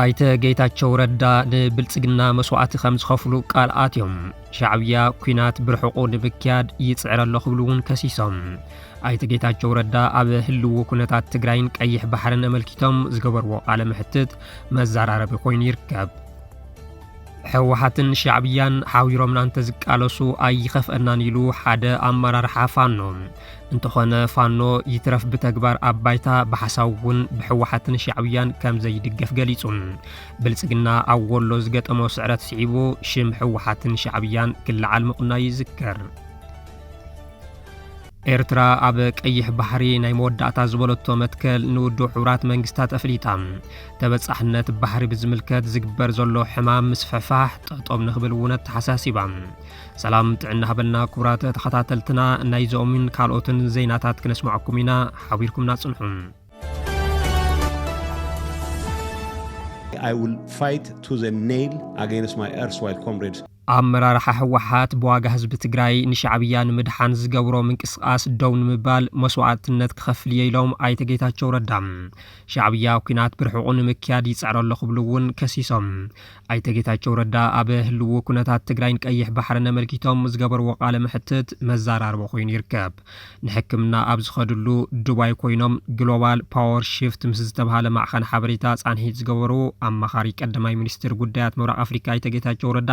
አይተ ጌታቸው ረዳ ንብልጽግና መስዋዕቲ ከም ዝኸፍሉ ቃል ኣትዮም ሻዕብያ ኩናት ብርሕቆ ንምክያድ ይጽዕር ኣሎ ክብሉውን ከሲሶም አይተ ጌታቸው ረዳ ኣብ ህልው ኩነታት ትግራይን ቀይሕ ባሕርን ኣመልኪቶም ዝገበርዎ ቃለ ምሕትት መዘራረቢ ኮይኑ ይርከብ። ሕወሓትን ሻዕብያን ሓዊሮምና እንተዝቃለሱ ኣይኸፍአናን ኢሉ ሓደ ኣመራርሓ ፋኖ እንተኾነ ፋኖ ይትረፍ ብተግባር ኣባይታ ብሓሳብ እውን ብሕወሓትን ሻዕብያን ከም ዘይድገፍ ገሊጹ ብልጽግና ኣብ ወሎ ዝገጠሞ ስዕረት ስዒቡ ሽም ሕወሓትን ሻዕብያን ክለዓል ምቕናዩ ይዝከር። ኤርትራ ኣብ ቀይሕ ባሕሪ ናይ መወዳእታ ዝበለቶ መትከል ንውድብ ሕቡራት መንግስታት ኣፍሊጣ ተበጻሕነት ባሕሪ ብዝምልከት ዝግበር ዘሎ ሕማም ምስፍሕፋሕ ጠጦም ንኽብል ውነት ተሓሳሲባ። ሰላም ጥዕና ሃበልና ክቡራት ተኸታተልትና ናይ ዞምን ካልኦትን ዜናታት ክነስማዓኩም ኢና ሓቢርኩምና ጽንሑ። I will fight to the nail against my erstwhile comrades. ኣመራርሓ ሕወሓት ብዋጋ ህዝቢ ትግራይ ንሻዕብያ ንምድሓን ዝገብሮ ምንቅስቃስ ደው ንምባል መስዋዕትነት ክኸፍል ኢሎም ኣይተ ጌታቸው ረዳ ሻዕብያ ኩናት ብርሕቁ ንምክያድ ይጽዕር ኣሎ ክብሉ እውን ከሲሶም ኣይተ ጌታቸው ረዳ ኣብ ህልው ኩነታት ትግራይን ቀይሕ ባሕርን ኣመልኪቶም ዝገበርዎ ቃለ ምሕትት መዘራርቦ ኮይኑ ይርከብ። ንሕክምና ኣብ ዝኸድሉ ዱባይ ኮይኖም ግሎባል ፓወር ሺፍት ምስ ዝተባሃለ ማዕኸን ሓበሬታ ጻንሒት ዝገበሩ ኣማኻሪ ቀዳማይ ሚኒስትር ጉዳያት ምብራቕ ኣፍሪካ ኣይተ ጌታቸው ረዳ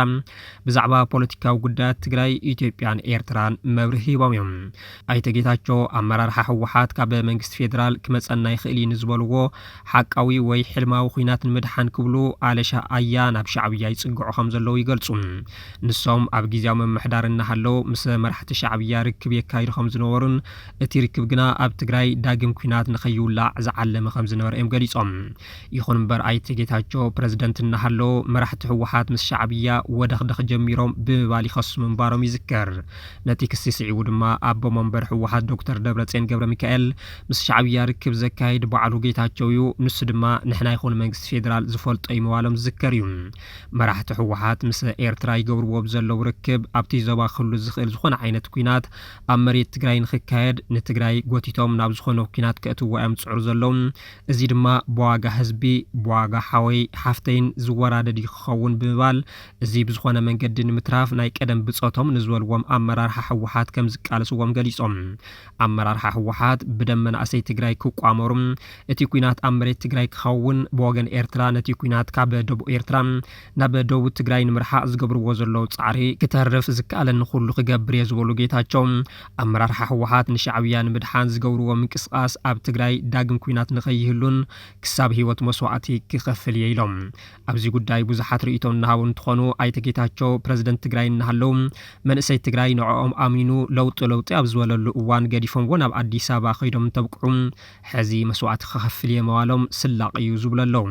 ብዛዕባ ፖለቲካዊ ጉዳያት ትግራይ ኢትዮጵያን ኤርትራን መብርሂ ሂቦም እዮም። ኣይተ ጌታቸው ኣመራርሓ ሕወሓት ካብ መንግስቲ ፌደራል ክመጸና ይኽእል እዩ ንዝበልዎ ሓቃዊ ወይ ሕልማዊ ኩናት ንምድሓን ክብሉ ኣለሻ ኣያ ናብ ሻዕብያ ይጽግዑ ከም ዘለዉ ይገልጹ። ንሶም ኣብ ጊዜያዊ ምምሕዳር እናሃለው ምስ መራሕቲ ሻዕብያ ርክብ የካይዱ ከም ዝነበሩን እቲ ርክብ ግና ኣብ ትግራይ ዳግም ኩናት ንኸይውላዕ ዝዓለመ ከም ዝነበረ እዮም ገሊጾም። ይኹን እምበር ኣይተ ጌታቸው ፕረዚደንት እናሃለው መራሕቲ ሕወሓት ምስ ሻዕብያ ወደኽደኽ ጀሚሮም ብምባል ይኸስሙ ምንባሮም ይዝከር። ነቲ ክሲ ስዒቡ ድማ ኣቦ መንበር ሕወሓት ዶክተር ደብረጽዮን ገብረ ሚካኤል ምስ ሻዕብያ ርክብ ዘካይድ በዓሉ ጌታቸው እዩ፣ ንሱ ድማ ንሕና ይኹን መንግስቲ ፌደራል ዝፈልጦ ይምባሎም ዝዝከር እዩ። መራሕቲ ሕወሓት ምስ ኤርትራ ይገብርዎ ብዘለዉ ርክብ ኣብቲ ዞባ ክህሉ ዝኽእል ዝኾነ ዓይነት ኩናት ኣብ መሬት ትግራይ ንክካየድ ንትግራይ ጎቲቶም ናብ ዝኾነ ኩናት ከእትዎ እዮም ዝጽዕሩ ዘለዉ። እዚ ድማ ብዋጋ ህዝቢ ብዋጋ ሓወይ ሓፍተይን ዝወራደድ ይኸውን ብምባል እዚ ብዝኾነ መንገዲ ንምትራፍ ናይ ቀደም ብጾቶም ንዝበልዎም ኣመራርሓ ሕወሓት ከም ዝቃለስዎም ገሊጾም ኣመራርሓ ሕወሓት ብደም መናእሰይ ትግራይ ክቋመሩ እቲ ኩናት ኣብ መሬት ትግራይ ክኸውን ብወገን ኤርትራ ነቲ ኩናት ካብ ደቡብ ኤርትራ ናብ ደቡብ ትግራይ ንምርሓቕ ዝገብርዎ ዘለዉ ጻዕሪ ክተርፍ ዝከኣለኒ ኩሉ ክገብር እየ ዝብሉ ጌታቸው ኣመራርሓ ሕወሓት ንሻዕብያ ንምድሓን ዝገብርዎ ምንቅስቃስ ኣብ ትግራይ ዳግም ኩናት ንኸይህሉን ክሳብ ህይወት መስዋዕቲ ክኸፍል እየ ኢሎም። ኣብዚ ጉዳይ ብዙሓት ርእይቶም እናሃቡ እንትኾኑ ኣይተ ጌታቸው ፕረዚደንት ትግራይ እናሃለው መንእሰይ ትግራይ ንዕኦም ኣሚኑ ለውጢ ኣብ ዝበለሉ እዋን ገዲፎም ናብ ኣዲስ ኣበባ ኸይዶም ተብቅዑ ሕዚ መስዋዕቲ ክኸፍል እየ መዋሎም ስላቕ እዩ ዝብለለው።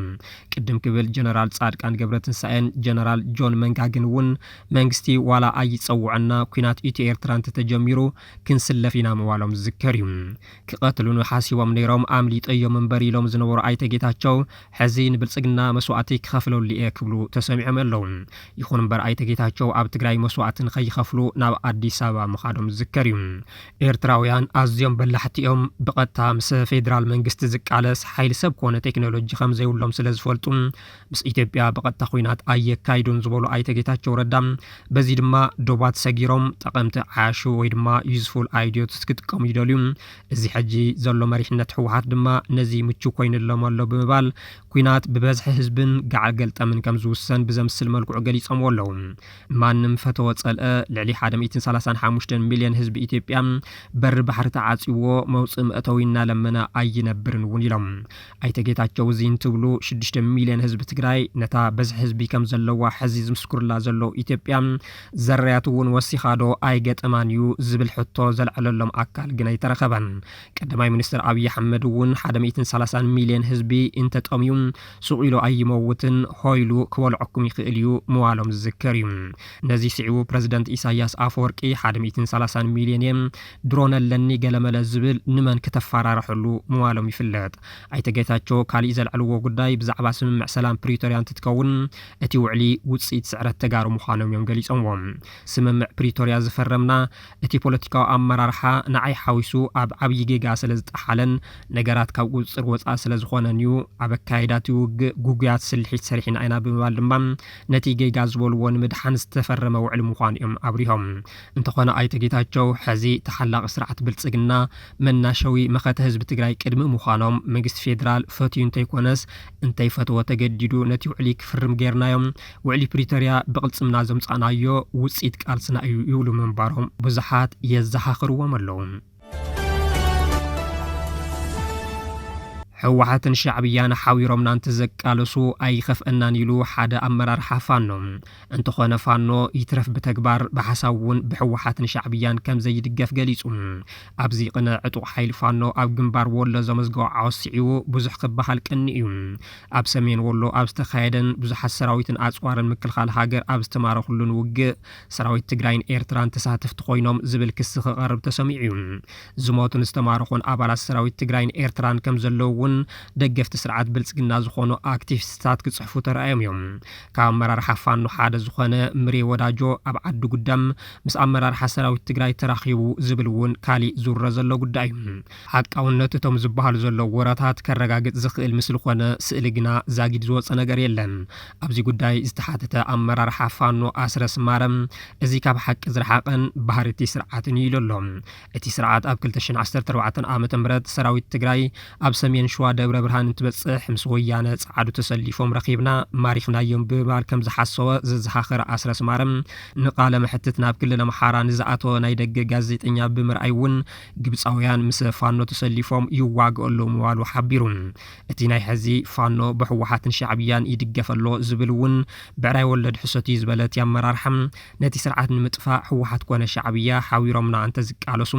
ቅድም ክብል ጀነራል ጻድቃን ገብረትንሳኤን ጀነራል ጆን መንጋግን እውን መንግስቲ ዋላ ኣይጸውዐና ኩናት ኢትዮ ኤርትራ እንተተጀሚሩ ክንስለፍ ኢና መዋሎም ዝዝከር እዩ። ክቐትሉን ሓሲቦም ነይሮም ኣምሊጠዮም እምበር ኢሎም ዝነበሩ ኣይተ ጌታቸው ሕዚ ንብልጽግና መስዋዕቲ ክኸፍለሉ እየ ክብሉ ተሰሚዖም ኣለዉ። ይኹን እምበር ኣይተ ጌታቸው ኣብ ትግራይ መስዋዕትን ከይኸፍሉ ናብ ኣዲስ ኣበባ ምኻዶም ዝዝከር እዩ። ኤርትራውያን ኣዝዮም በላሕቲኦም ብቐጥታ ምስ ፌደራል መንግስቲ ዝቃለስ ሓይሊ ሰብ ኮነ ቴክኖሎጂ ከም ዘይብሎም ስለ ዝፈልጡ ምስ ኢትዮጵያ ብቐጥታ ኩናት ኣየካይዱን ዝበሉ ኣይተ ጌታቸው ረዳ በዚ ድማ ዶባት ሰጊሮም ጠቐምቲ ዓያሹ ወይ ድማ ዩዝፉል ኣይዲዮትስ ክጥቀሙ ይደልዩ። እዚ ሕጂ ዘሎ መሪሕነት ሕወሓት ድማ ነዚ ምቹ ኮይኑሎም ኣሎ ብምባል ኩናት ብበዝሒ ህዝብን ጋዓል ገልጠምን ከም ዝውሰን ብዘምስል መልክዑ ገሊጾም ኣለዉ። ማንም ፈተወ ጸልአ ልዕሊ 135 ሚልዮን ህዝቢ ኢትዮጵያ በሪ ባሕሪ ተዓጺዎ መውፅእ መእተዊ እናለመነ ኣይነብርን እውን ኢሎም። ኣይተ ጌታቸው እዚ እንትብሉ 6 ሚልዮን ህዝቢ ትግራይ ነታ በዝሒ ህዝቢ ከም ዘለዋ ሕዚ ዝምስክሩላ ዘለዉ ኢትዮጵያ ዘርያት እውን ወሲኻዶ ኣይገጠማን እዩ ዝብል ሕቶ ዘልዕለሎም ኣካል ግን ኣይተረኸበን። ቀዳማይ ሚኒስትር ኣብይ ኣሕመድ እውን 130 ሚልዮን ህዝቢ እንተጠምዩ ሱቕ ኢሉ ኣይመውትን ሆይሉ ክበልዐኩም ይኽእል እዩ ምዋሎም ዝዝከር እዩ። እዩ ነዚ ሲዒቡ ፕሬዝዳንት ኢሳያስ አፈወርቂ 130 ሚልዮን ድሮን ለኒ ገለመለ ዝብል ንመን ከተፈራረحሉ ምዋሎም ይፍለጥ ኣይተጌታቸው ካሊ ዘልዕልዎ ጉዳይ ብዛዕባ ስምምዕ ሰላም ፕሪቶሪያ እንትትከውን እቲ ውዕሊ ውጽኢት ስዕረት ተጋሩ ምዃኖም እዮም ገሊጾምዎም ስምምዕ ፕሪቶሪያ ዝፈረምና እቲ ፖለቲካዊ አመራርሓ ንዓይ ሓዊሱ ኣብ ዓብይ ጌጋ ስለ ዝጠሓለን ነገራት ካብ ቁጽር ወጻእ ስለ ዝኾነንዩ ኣብ አካይዳት ጉጉያት ስልሒት ሰሪሕና አይና ብምባል ድማ ነቲ ጌጋ ዝበልዎ ንምድሓን ዝተፈረመ ውዕሊ ምዃኑ እዮም አብሪሆም እንተኾነ ኣይተጌታቸው ሕዚ ተሓላቕ ስርዓት ብልጽግና መናሸዊ መኸተ ህዝቢ ትግራይ ቅድሚ ምዃኖም መንግስቲ ፌደራል ፈትዩ እንተይኮነስ እንተይፈትዎ ተገዲዱ ነቲ ውዕሊ ክፍርም ጌርናዮም ውዕሊ ፕሪቶሪያ ብቕልጽምና ዘምጻናዮ ውጽኢት ቃልስና እዩ ይብሉ መንባሮም ብዙሓት የዘኻኽርዎም ኣለዉ ህወሓትን ሻዕብያን ሓዊሮምና እንተዘቃለሱ ኣይኸፍአናን ኢሉ ሓደ አመራርሓ ፋኖ እንተኾነ ፋኖ ይትረፍ በተግባር በሐሳውን በህወሓትን ሻዕብያን ከም ዘይድገፍ ገሊጹ ኣብዚ ቅነ ዕጡቕ ኃይል ፋኖ ኣብ ግንባር ወሎ ዘመዝገው ዓወስዒው ብዙሕ ክበሃል ቀኒ እዩ ኣብ ሰሜን ወሎ ኣብ ዝተኻየደን ብዙሓት ሰራዊትን ኣጽዋርን ምክልኻል ሃገር ኣብ ዝተማረኹሉን ውግእ ሰራዊት ትግራይን ኤርትራን ተሳተፍቲ ኮይኖም ዝብል ክስ ክቐርብ ተሰሚዑ እዩ ዝሞቱን ዝተማረኹን ኣባላት ሰራዊት ትግራይን ኤርትራን ከም ዘለውን ደገፍቲ ስርዓት ብልጽግና ዝኾኑ አክቲቪስታት ክጽሕፉ ተራእዮም እዮም ካብ አመራርሓ ፋኖ ሓደ ዝኾነ ምሬ ወዳጆ ኣብ ዓዲ ጉዳም ምስ አመራርሓ ሰራዊት ትግራይ ተራኺቡ ዝብልውን ካሊ ዙረ ዘሎ ጉዳይ እዩ ሓቃውነት እቶም ዝበሃሉ ዘሎ ወራታት ከረጋግጥ ዝኽእል ምስሊ ኾነ ስእሊ ግና ዛጊድ ዝወፀ ነገር የለን ኣብዚ ጉዳይ ዝተሓተተ አመራርሓ ፋኖ ኣስረስ ማረም እዚ ካብ ሓቂ ዝረሓቐን ባህርቲ ስርዓትን ይለሎም እቲ ስርዓት ኣብ 2014 ዓመተ ምህረት ሰራዊት ትግራይ ኣብ ሰሜን ሸዋ ደብረ ብርሃን እንትበጽሕ ምስ ወያነ ጻዓዱ ተሰሊፎም ረኺብና ማሪኽናዮም ብባል ከም ዝሓሰወ ዝዘኻኽር ኣስረስ ማረም ንቃለ መሕትት ናብ ክልል ኣምሓራ ንዝኣተወ ናይ ደገ ጋዜጠኛ ብምርኣይውን ግብፃውያን ምስ ፋኖ ተሰሊፎም ይዋግኡ ምዋሉ ሓቢሩ እቲ ናይ ሕዚ ፋኖ በህወሓትን ሻዕብያን ይድገፈሎ ዝብልውን ብዕራይ ወለድ ሕሰት ዝበለት ያመራርሐም ነቲ ስርዓት ንምጥፋእ ህወሓት ኮነ ሻዕብያ ሓዊሮምና እንተዝቃለሱ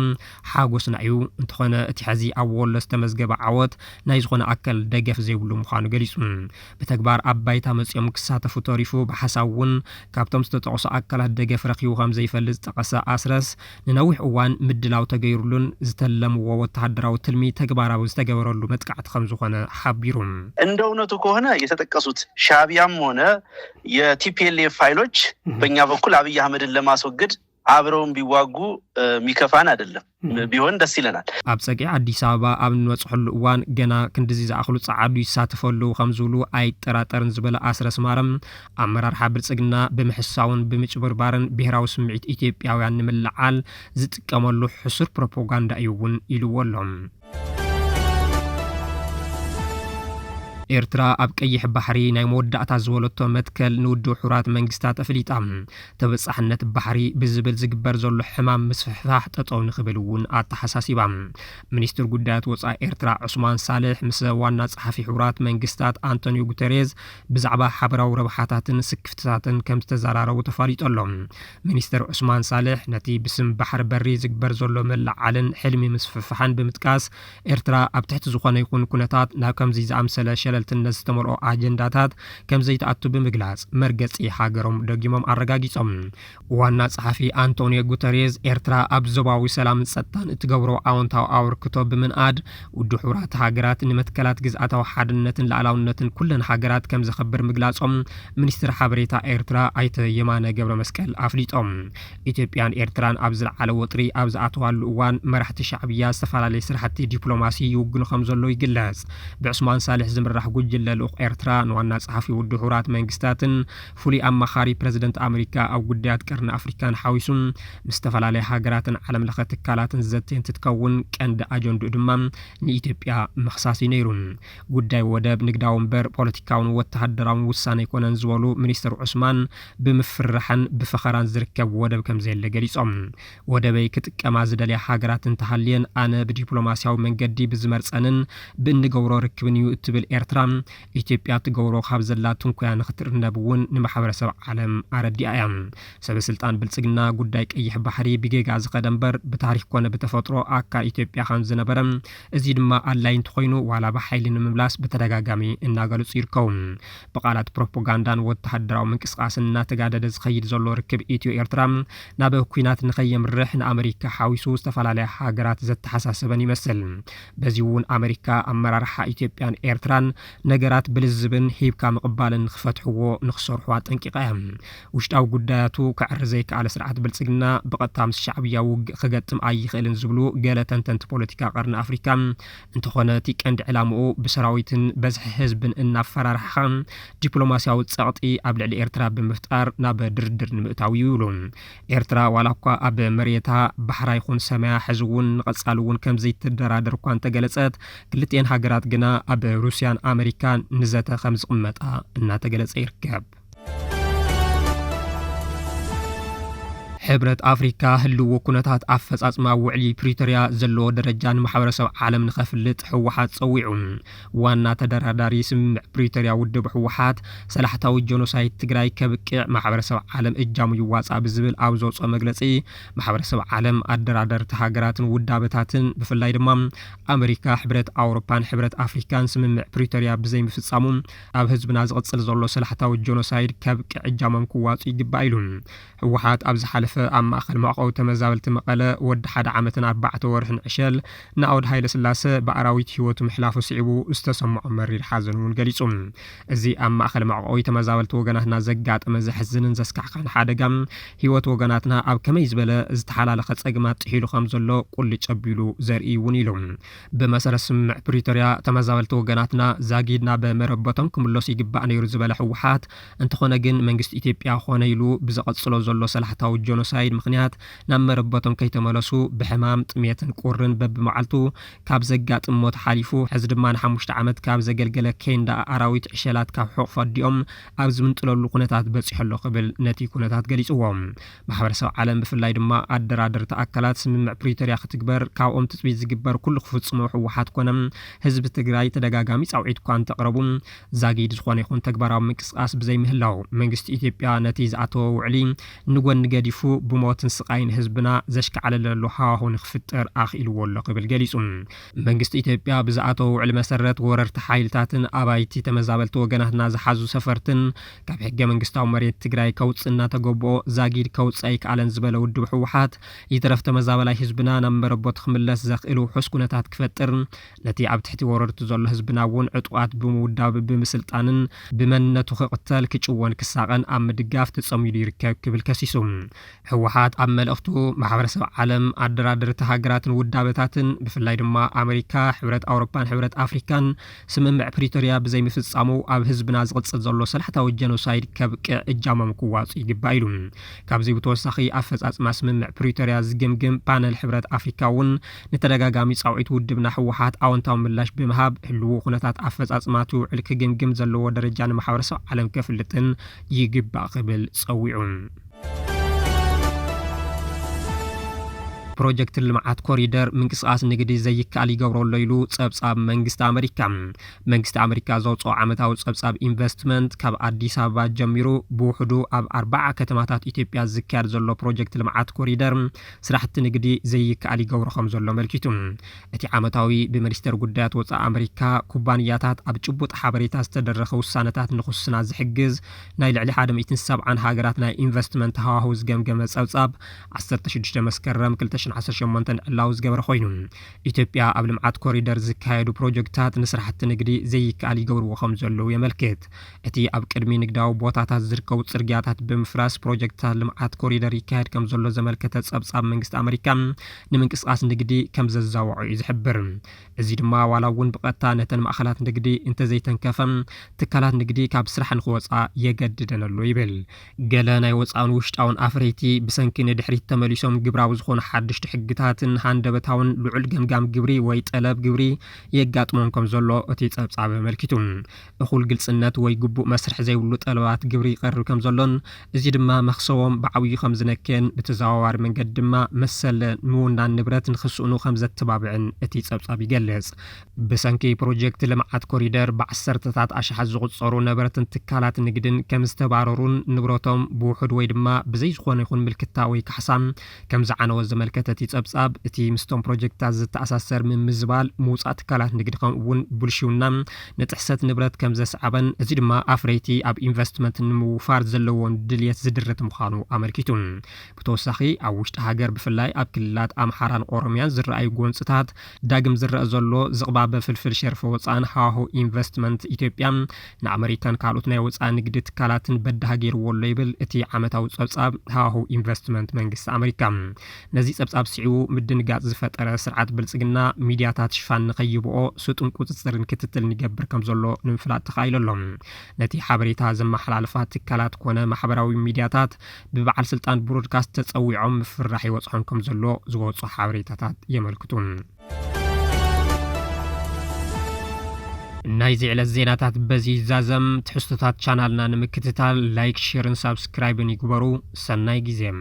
ሓጎስና እዩ እንተኾነ እቲ ሕዚ ኣብ ወሎ ዝተመዝገበ ዓወት ናይ ዝኾነ ኣካል ደገፍ ዘይብሉ ምዃኑ ገሊጹ በተግባር ኣባይታ መጽዮም ክሳተፉ ተሪፉ በሐሳውን ካብቶም ዝተጠቕሱ ኣካላት ደገፍ ረኺቡ ከም ዘይፈልጥ ጠቐሰ ኣስረስ ንነዊሕ እዋን ምድላው ተገይሩሉን ዝተለምዎ ወተሃደራዊ ትልሚ ተግባራዊ ዝተገበረሉ መጥቃዕቲ ከም ዝኾነ ሓቢሩ እንደ እውነቱ ከሆነ የተጠቀሱት ሻዕቢያም ሆነ የቲፒኤልኤፍ ፋይሎች በእኛ በኩል አብይ አህመድን ለማስወገድ አብረውን ቢዋጉ ሚከፋን አይደለም ቢሆን ደስ ይለናል ኣብ ፀቂዕ አዲስ አበባ ኣብ ንወጽሕሉ እዋን ገና ክንድዚ ዝኣኽሉ ጻዓዱ ይሳተፈሉ ከም ዝብሉ ኣይጠራጠርን ዝበለ ኣስረስ ማረም ኣመራርሓ ብልጽግና ብምሕሳውን ብምጭብርባርን ብሄራዊ ስምዒት ኢትዮጵያውያን ንምልዓል ዝጥቀመሉ ሕሱር ፕሮፓጋንዳ እዩ እውን ኢሉዎሎም ኤርትራ ኣብ ቀይሕ ባሕሪ ናይ መወዳእታ ዝበለቶ መትከል ንውድብ ሕቡራት መንግስታት ኣፍሊጣ ተበጻሕነት ባሕሪ ብዝብል ዝግበር ዘሎ ሕማም ምስፍሕፋሕ ጠጠው ንኽብል እውን ኣተሓሳሲባ ሚኒስትር ጉዳያት ወጻኢ ኤርትራ ዑስማን ሳልሕ ምስ ዋና ጸሓፊ ሕቡራት መንግስታት አንቶኒዮ ጉተሬዝ ብዛዕባ ሓበራዊ ረብሓታትን ስክፍትታትን ከም ዝተዘራረቡ ተፋሊጦሎም ሚኒስትር ዑስማን ሳልሕ ነቲ ብስም ባሕሪ በሪ ዝግበር ዘሎ መላዓልን ሕልሚ ምስፍሕፋሕን ብምጥቃስ ኤርትራ ኣብ ትሕቲ ዝኾነ ይኹን ኩነታት ናብ ከምዚ ዝኣምሰለ ሸለልትነት ዝተመልኦ አጀንዳታት ከም ዘይተኣቱ ብምግላጽ መርገጺ ሃገሮም ደጊሞም ኣረጋጊጾም ዋና ጸሓፊ አንቶኒዮ ጉተሬዝ ኤርትራ ኣብ ዞባዊ ሰላምን ጸጥታን እትገብሮ ኣወንታዊ ኣበርክቶ ብምንኣድ ውድብ ሕቡራት ሃገራት ንመትከላት ግዝኣታዊ ሓድነትን ሉዓላውነትን ኩለን ሃገራት ከም ዘኸብር ምግላጾም ሚኒስትር ሓበሬታ ኤርትራ ኣይተ የማነ ገብረ መስቀል ኣፍሊጦም ኢትዮጵያን ኤርትራን ኣብ ዝለዓለ ወጥሪ ኣብ ዝኣተዋሉ እዋን መራሕቲ ሻዕብያ ዝተፈላለየ ስራሕቲ ዲፕሎማሲ ይውግኑ ከም ዘሎ ይግለጽ ብዑስማን ሳልሕ ዝምራሕ ጉጅለ ልኡኽ ኤርትራ ንዋና ጸሓፊ ውድብ ሕቡራት መንግስታትን ፍሉይ ኣማኻሪ ፕሬዝደንት ኣሜሪካ ኣብ ጉዳያት ቀርኒ ኣፍሪካን ሓዊሱን ምስ ዝተፈላለየ ሃገራትን ዓለም ለኸ ትካላትን ዘተን ትትከውን ቀንዲ ኣጀንድኡ ድማ ንኢትዮጵያ መኽሳሲ ነይሩ ጉዳይ ወደብ ንግዳዊ እምበር ፖለቲካውን ወተሃደራውን ውሳነ ይኮነን ዝበሉ ሚኒስትር ዑስማን ብምፍራሕን ብፈኸራን ዝርከብ ወደብ ከም ዘየለ ገሊጾም ወደበይ ክጥቀማ ዝደልያ ሃገራትን ተሃልየን ኣነ ብዲፕሎማሲያዊ መንገዲ ብዝመርጸንን ብእንገብሮ ርክብን እዩ እትብል ኤርትራ ኤርትራ ኢትዮጵያ ትገብሮ ካብ ዘላ ትንኮያ ንኽትርነብውን ንማሕበረሰብ ዓለም ኣረዲኣ እያ ሰበስልጣን ብልጽግና ጉዳይ ቀይሕ ባሕሪ ቢጌጋ ዝኸደ እምበር ብታሪክ ኮነ ብተፈጥሮ ኣካል ኢትዮጵያ ከም ዝነበረ እዚ ድማ ኣድላይ እንተኮይኑ ዋላ ብሓይሊ ንምምላስ በተደጋጋሚ እናገለጹ ይርከቡ በቃላት ፕሮፓጋንዳን ወተሃደራዊ ምንቅስቃስን እናተጋደደ ዝኸይድ ዘሎ ርክብ ኢትዮ ኤርትራ ናብ ኩናት ንኸየምርሕ ንኣሜሪካ ሓዊሱ ዝተፈላለዩ ሃገራት ዘተሓሳሰበን ይመስል በዚ እውን ኣሜሪካ ኣመራርሓ ኢትዮጵያን ኤርትራን ነገራት ብልዝብን ሂብካ ምቕባልን ክፈትሕዎ ንኽሰርሑ ጠንቂቃ እያ ውሽጣዊ ጉዳያቱ ክዕሪ ዘይከኣለ ስርዓት ብልጽግና ብቐጥታ ምስ ሻዕብያ ውግእ ክገጥም ኣይኽእልን ዝብሉ ገለ ተንተንቲ ፖለቲካ ቀርኒ ኣፍሪካ እንተኾነ እቲ ቀንዲ ዕላምኡ ብሰራዊትን በዝሒ ህዝብን እናፈራርሓ ዲፕሎማስያዊ ጸቕጢ ኣብ ልዕሊ ኤርትራ ብምፍጣር ናብ ድርድር ንምእታው ይብሉ ኤርትራ ዋላ እኳ ኣብ መሬታ ባሕራ ይኹን ሰማያ ሕዚ እውን ንቐጻሊ እውን ከም ዘይትደራደር እኳ እንተገለጸት ክልቲአን ሃገራት ግና ኣብ ሩስያን ኣሜሪካን ንዘተ ከም ዝቕመጣ እናተገለጸ ይርከብ ሕብረት አፍሪካ ህልው ኩነታት አፈጻጽማ ውዕሊ ፕሪቶሪያ ዘለዎ ደረጃን ማሕበረሰብ ዓለም ንኸፍልጥ ህወሓት ጸዊዑ ዋና ተደራዳሪ ስምምዕ ፕሪቶሪያ ውድብ ህወሓት ሰላሕታዊ ጆኖሳይድ ትግራይ ከብቅዕ ማሕበረሰብ ዓለም እጃሙ ይዋጻእ ብዝብል ኣብ ዘውፅኦ መግለጺ ማሕበረሰብ ዓለም ኣደራደርቲ ሃገራትን ውዳበታትን ብፍላይ ድማ ኣሜሪካ ሕብረት ኣውሮፓን ሕብረት አፍሪካን ስምምዕ ፕሪቶሪያ ብዘይ ምፍጻሙ ኣብ ህዝብና ዝቕጽል ዘሎ ሰላሕታዊ ጆኖሳይድ ከብቅዕ እጃሞም ክዋጹ ይግባእ ኢሉ ህወሓት ኣብ ዝሓለፈ ኣብ ማእኸል ማዕቀው ተመዛበልቲ መቐለ ወዲ 1 ዓመትን 4 ወርሕን ዕሸል ንኣውድ ሃይለ ስላሴ በኣራዊት ህይወቱ ምሕላፉ ስዒቡ ዝተሰምዖ መሪር ሓዘን እውን ገሊጹ እዚ ኣብ ማእኸል ማዕቀው ተመዛበልቲ ወገናትና ዘጋጠመ ዘሕዝንን ዘስካሕካን ሓደጋ ህይወት ወገናትና ኣብ ከመይ ዝበለ ዝተሓላለኸ ጸግማት ጥሒሉ ከም ዘሎ ቁልጭ ኣቢሉ ዘርኢ እውን ኢሎም ብመሰረት ስምምዕ ፕሪቶሪያ ተመዛበልቲ ወገናትና ዛጊድና በመረበቶም ክምለሱ ይግባእ ነይሩ ዝበለ ህወሓት እንተኾነ ግን መንግስቲ ኢትዮጵያ ኾነ ኢሉ ብዘቐጽሎ ዘሎ ሰላሕታዊ ጆኖሳይድ ምክንያት ናብ መረበቶም ከይተመለሱ ብሕማም ጥሜትን ቁርን በብመዓልቱ ካብ ዘጋጥም ሞት ሓሊፉ ሕዚ ድማ ን5 ዓመት ካብ ዘገልገለ ኬንዳ ኣራዊት ዕሸላት ካብ ሕቑ ፈዲኦም ኣብ ዝምንጥለሉ ኩነታት በፂሐሎ ክብል ነቲ ኩነታት ገሊጽዎም ማሕበረሰብ ዓለም ብፍላይ ድማ ኣደራደርቲ ኣካላት ስምምዕ ፕሪቶሪያ ክትግበር ካብኦም ትፅቢት ዝግበር ኩሉ ክፍጽሞ ህወሓት ኮነም ህዝቢ ትግራይ ተደጋጋሚ ጻውዒት እኳ እንተቕረቡ ዛጊድ ዝኾነ ይኹን ተግባራዊ ምንቅስቃስ ብዘይ ምህላው መንግስቲ ኢትዮጵያ ነቲ ዝኣተወ ውዕሊ ንጎኒ ገዲፉ ብሞትን ስቃይን ህዝብና ዘሽከዓለለሉ ሃዋህው ንኽፍጠር ኣኽኢልዎ ኣሎ ክብል ገሊጹ መንግስቲ ኢትዮጵያ ብዝኣተወ ውዕሊ መሰረት ወረርቲ ሓይልታትን ኣባይቲ ተመዛበልቲ ወገናትና ዝሓዙ ሰፈርትን ካብ ሕገ መንግስታዊ መሬት ትግራይ ከውፅእ እናተገብኦ ዛጊድ ከውፅእ ኣይከኣለን ዝበለ ውድብ ህወሓት ይተረፍ ተመዛበላይ ህዝብና ናብ መረቦት ክምለስ ዘኽእሉ ውሑስ ኩነታት ክፈጥር ነቲ ኣብ ትሕቲ ወረርቲ ዘሎ ህዝብና እውን ዕጡቃት ብምውዳብ ብምስልጣንን ብመንነቱ ክቕተል ክጭወን ክሳቐን ኣብ ምድጋፍ ተጸሚዱ ይርከብ ክብል ከሲሱ ህወሓት ኣብ መልእኽቱ ማሕበረሰብ ዓለም ኣደራደርቲ ሃገራትን ውዳበታትን ብፍላይ ድማ ኣሜሪካ ሕብረት ኣውሮፓን ሕብረት አፍሪካን ስምምዕ ፕሪቶሪያ ብዘይ ምፍጻሙ ኣብ ህዝብና ዝቕጽል ዘሎ ሰላሕታዊ ጀኖሳይድ ከብቅዕ እጃሞም ክዋጹ ይግባእ ኢሉ ካብዚ ብተወሳኺ ኣፈጻጽማ ስምምዕ ፕሪቶሪያ ዝግምግም ፓነል ሕብረት አፍሪካ እውን ንተደጋጋሚ ጻውዒት ውድብና ህወሓት ኣወንታዊ ምላሽ ብምሃብ ህልው ኩነታት ኣፈጻጽማቱ ውዕል ክግምግም ዘለዎ ደረጃ ንማሕበረሰብ ዓለም ከፍልጥን ይግባእ ክብል ጸዊዑ ፕሮጀክት ልምዓት ኮሪደር ምንቅስቃስ ንግዲ ዘይከኣል ይገብረሎ ኢሉ ጸብጻብ መንግስቲ ኣሜሪካ ዘውፅኦ ዓመታዊ ጸብጻብ ኢንቨስትመንት ካብ ኣዲስ ኣበባ ጀሚሩ ብውሕዱ ኣብ 4 ከተማታት ኢትዮጵያ ዝካየድ ዘሎ ፕሮጀክት ልምዓት ኮሪደር ስራሕቲ ንግዲ ዘይከኣል ይገብሮ ከም ዘሎ መልኪቱ እቲ ዓመታዊ ብሚኒስተር ጉዳያት ወፃኢ ኣሜሪካ ኩባንያታት ኣብ ጭቡጥ ሓበሬታ ዝተደረኸ ውሳነታት ንኽስና ዝሕግዝ ናይ ልዕሊ 170 ሃገራት ናይ ኢንቨስትመንት ሃዋህው ዝገምገመ ጸብጻብ 16 መስከረም 2018 ዕላው ዝገበረ ኮይኑ ኢትዮጵያ ኣብ ልምዓት ኮሪደር ዝካየዱ ፕሮጀክታት ንስራሕቲ ንግዲ ዘይከኣል ይገብርዎ ከም ዘለዉ የመልክት እቲ ኣብ ቅድሚ ንግዳዊ ቦታታት ዝርከቡ ጽርግያታት ብምፍራስ ፕሮጀክታት ልምዓት ኮሪደር ይካየድ ከም ዘሎ ዘመልከተ ጸብጻብ መንግስቲ ኣሜሪካ ንምንቅስቃስ ንግዲ ከም ዘዛውዑ እዩ ዝሕብር እዚ ድማ ዋላ እውን ብቐጥታ ነተን ማእኸላት ንግዲ እንተዘይተንከፈም ትካላት ንግዲ ካብ ስራሕ ንኽወፃ የገድደን ኣሎ ይብል ገለ ናይ ወፃእን ውሽጣውን ኣፍረይቲ ብሰንኪ ንድሕሪት ተመሊሶም ግብራዊ ዝኾኑ ሓድሽ ሓደሽቲ ሕግታትን ሃንደበታውን ልዑል ገምጋም ግብሪ ወይ ጠለብ ግብሪ የጋጥሞም ከም ዘሎ እቲ ጸብጻብ አመልኪቱ እኹል ግልጽነት ወይ ግቡእ መስርሕ ዘይብሉ ጠለባት ግብሪ ይቀርብ ከም ዘሎን እዚ ድማ መክሰቦም ብዓብዩ ከም ዝነከን ብተዘዋዋሪ መንገዲ ድማ መሰለ ምውናን ንብረት ንኽስኡኑ ከም ዘተባብዕን እቲ ጸብጻብ ይገልጽ ብሰንኪ ፕሮጀክት ልምዓት ኮሪደር ብዓሰርተታት ኣሽሓት ዝቁጸሩ ነበረትን ትካላት ንግድን ከም ዝተባረሩን ንብረቶም ብውሑድ ወይ ድማ ብዘይ ዝኾነ ይኹን ምልክታ ወይ ካሕሳም ከም ዝዓነወ ዘመልከተ እቲ ጸብጻብ እቲ ምስቶም ፕሮጀክታት ዝተኣሳሰር ምምዝባል ምውጻእ ትካላት ንግዲ ከምኡውን ቡልሽውና ንጥሕሰት ንብረት ከም ዘስዓበን እዚ ድማ ኣፍረይቲ ኣብ ኢንቨስትመንት ንምውፋር ዘለዎም ድልየት ዝድረት ምዃኑ ኣመልኪቱ ብተወሳኺ ኣብ ውሽጢ ሃገር ብፍላይ ኣብ ክልላት ኣምሓራን ኦሮምያን ዝረኣዩ ጎንፅታት ዳግም ዝረአ ዘሎ ዝቕባበ ፍልፍል ሸርፈ ወፃን ሃዋሁ ኢንቨስትመንት ኢትዮጵያ ንኣሜሪካን ካልኦት ናይ ወፃኢ ንግዲ ትካላትን በዳህ ገይርዎ ኣሎ ይብል እቲ ዓመታዊ ጸብጻብ ሃዋሁ ኢንቨስትመንት መንግስቲ ኣሜሪካ ነዚ ጸብጻብ ሲዑ ምድንጋጽ ዝፈጠረ ስርዓት ብልጽግና ሚድያታት ሽፋን ንኸይብኦ ስጡን ቁጽጽርን ክትትል ይገብር ከም ዘሎ ንምፍላጥ ተኻኢሎም ነቲ ሓበሬታ ዘመሓላልፋ ትካላት ኮነ ማሕበራዊ ሚድያታት ብበዓል ስልጣን ብሮድካስት ተጸዊዖም ምፍራሕ ይወጽሖም ከም ዘሎ ዝወጹ ሓበሬታታት የመልክቱ ናይ ዝዕለት ዜናታት በዚ ዛዘም ትሕዝቶታት ቻናልና ንምክትታል ላይክ ሼርን ሳብስክራይብን ይግበሩ ሰናይ ጊዜም